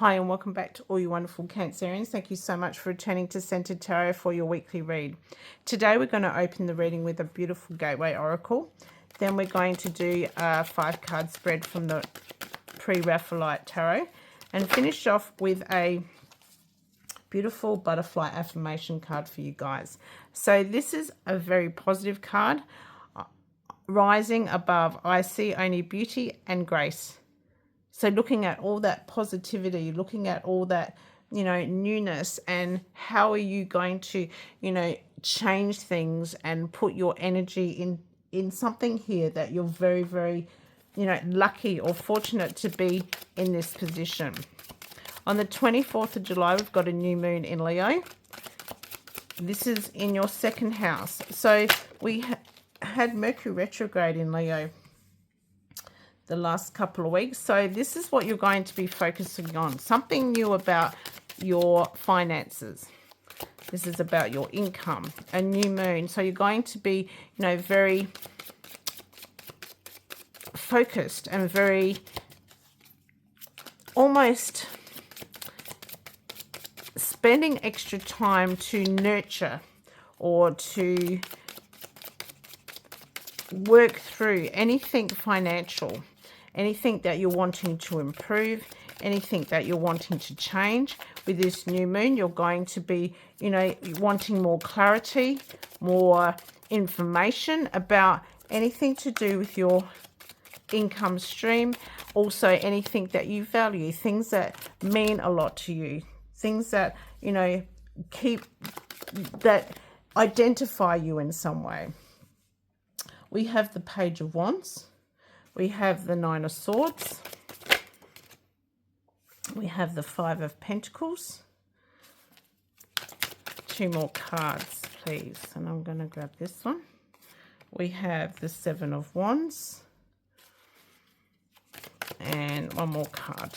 Hi and welcome back to all you wonderful Cancerians. Thank you so much for returning to Centered Tarot for your weekly read. Today we're going to open the reading with a beautiful Gateway Oracle. Then we're going to do a 5-card spread from the Pre-Raphaelite Tarot and finish off with a beautiful butterfly affirmation card for you guys. So this is a very positive card. Rising above, I see only beauty and grace. So looking at all that positivity, looking at all that, newness, and how are you going to, change things and put your energy in something here that you're very, very, lucky or fortunate to be in this position. On the 24th of July, we've got a new moon in Leo. This is in your second house. So we had Mercury retrograde in Leo the last couple of weeks. So this is what you're going to be focusing on. Something new about your finances. This is about your income, a new moon. So you're going to be, very focused and very almost spending extra time to nurture or to work through anything financial, anything that you're wanting to improve, anything that you're wanting to change. With this new moon, you're going to be, wanting more clarity, more information about anything to do with your income stream. Also, anything that you value, things that mean a lot to you, things that, that identify you in some way. We have the Page of Wands. We have the Nine of Swords. We have the Five of Pentacles. 2 more cards, please. And I'm going to grab this one. We have the Seven of Wands. And 1 more card.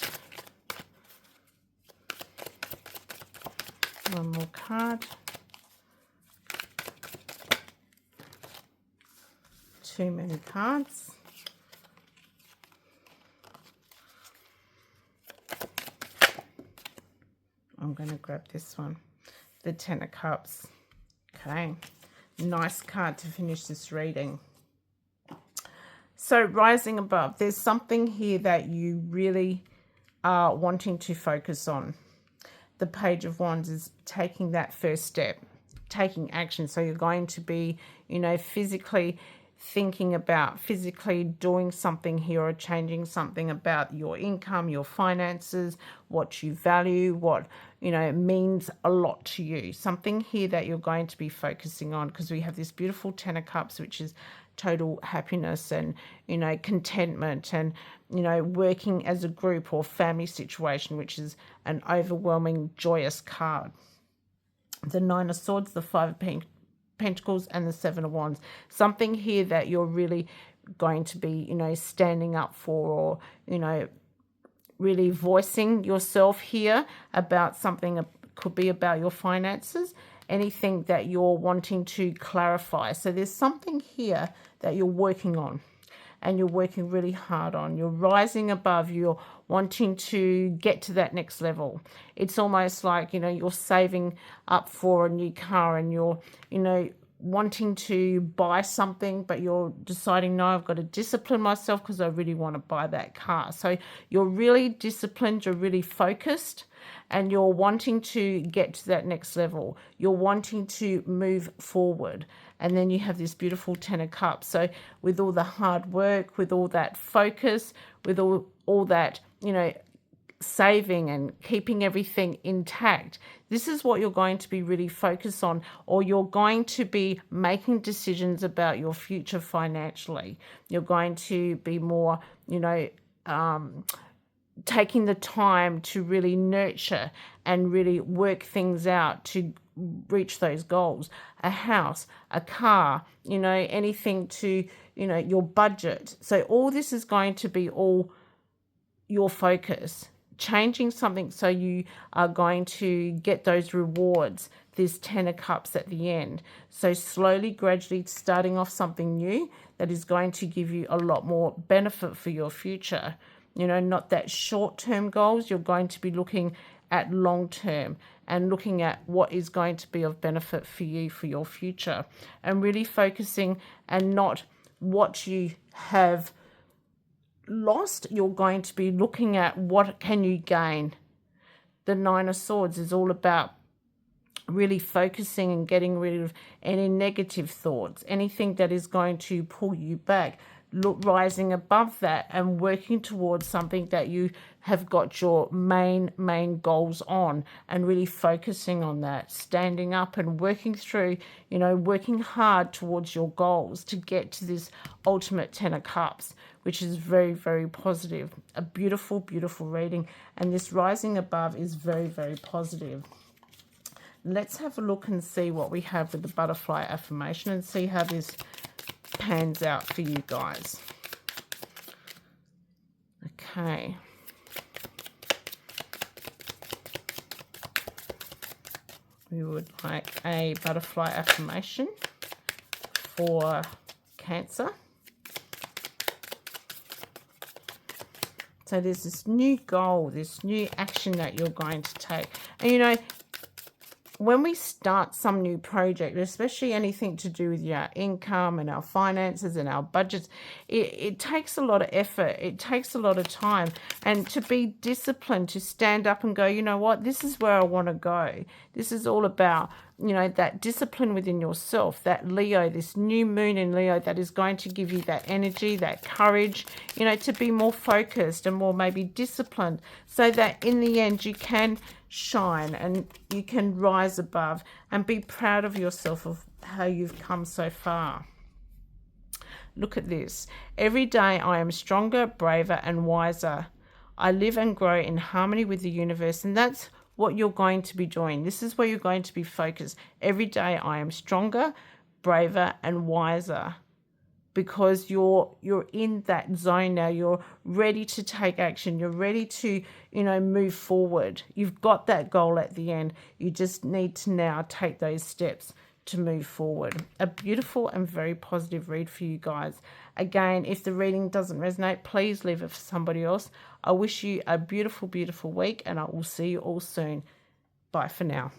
1 more card. 2 many cards. I'm going to grab this one, the Ten of Cups. Okay, nice card to finish this reading. So rising above, there's something here that you really are wanting to focus on. The Page of Wands is taking that first step, taking action. So you're going to be, physically thinking about, physically doing something here or changing something about your income, your finances, what you value, what, means a lot to you. Something here that you're going to be focusing on, because we have this beautiful Ten of Cups, which is total happiness and, contentment and, working as a group or family situation, which is an overwhelming, joyous card. The Nine of Swords, the Five of Pentacles, and the Seven of Wands. Something here that you're really going to be, standing up for, or, really voicing yourself here about something. It could be about your finances, anything that you're wanting to clarify. So there's something here that you're working on and you're working really hard on. You're rising above, you're wanting to get to that next level. It's almost like, you're saving up for a new car and you're, wanting to buy something, but you're deciding, no, I've got to discipline myself because I really want to buy that car. So you're really disciplined, you're really focused, and you're wanting to get to that next level. You're wanting to move forward. And then you have this beautiful Ten of Cups. So with all the hard work, with all that focus, with all that, saving and keeping everything intact, this is what you're going to be really focused on, or you're going to be making decisions about your future financially. You're going to be more, taking the time to really nurture and really work things out to reach those goals. A house, a car, anything to, your budget. So all this is going to be all your focus. Changing something so you are going to get those rewards, this Ten of Cups at the end. So slowly, gradually starting off something new that is going to give you a lot more benefit for your future. you know, not that short-term goals. You're going to be looking at long-term and looking at what is going to be of benefit for you for your future, and really focusing and not what you have lost. You're going to be looking at what can you gain. The Nine of Swords is all about really focusing and getting rid of any negative thoughts, anything that is going to pull you back. Look, rising above that and working towards something that you have got your main goals on, and really focusing on that, standing up and working through, you know, working hard towards your goals to get to this ultimate Ten of Cups, which is very, very positive. A beautiful, beautiful reading. And this rising above is very, very positive. Let's have a look and see what we have with the butterfly affirmation and see how this pans out for you guys. Okay. We would like a butterfly affirmation for Cancer. So there's this new goal, this new action that you're going to take. And you know, when we start some new project, especially anything to do with our income and our finances and our budgets, it takes a lot of effort. It takes a lot of time. And to be disciplined, to stand up and go, you know what, this is where I want to go. This is all about, you know, that discipline within yourself, that Leo, this new moon in Leo that is going to give you that energy, that courage, you know, to be more focused and more maybe disciplined, so that in the end you can shine and you can rise above and be proud of yourself, of how you've come so far. Look at this. Every day I am stronger, braver and wiser. I live and grow in harmony with the universe. And that's what you're going to be doing. This is where you're going to be focused. Every day I am stronger, braver and wiser, because you're in that zone now. You're ready to take action. You're ready to, you know, move forward. You've got that goal at the end. You just need to now take those steps to move forward. A beautiful and very positive read for you guys. Again, if the reading doesn't resonate, please leave it for somebody else. I wish you a beautiful, beautiful week, and I will see you all soon. Bye for now.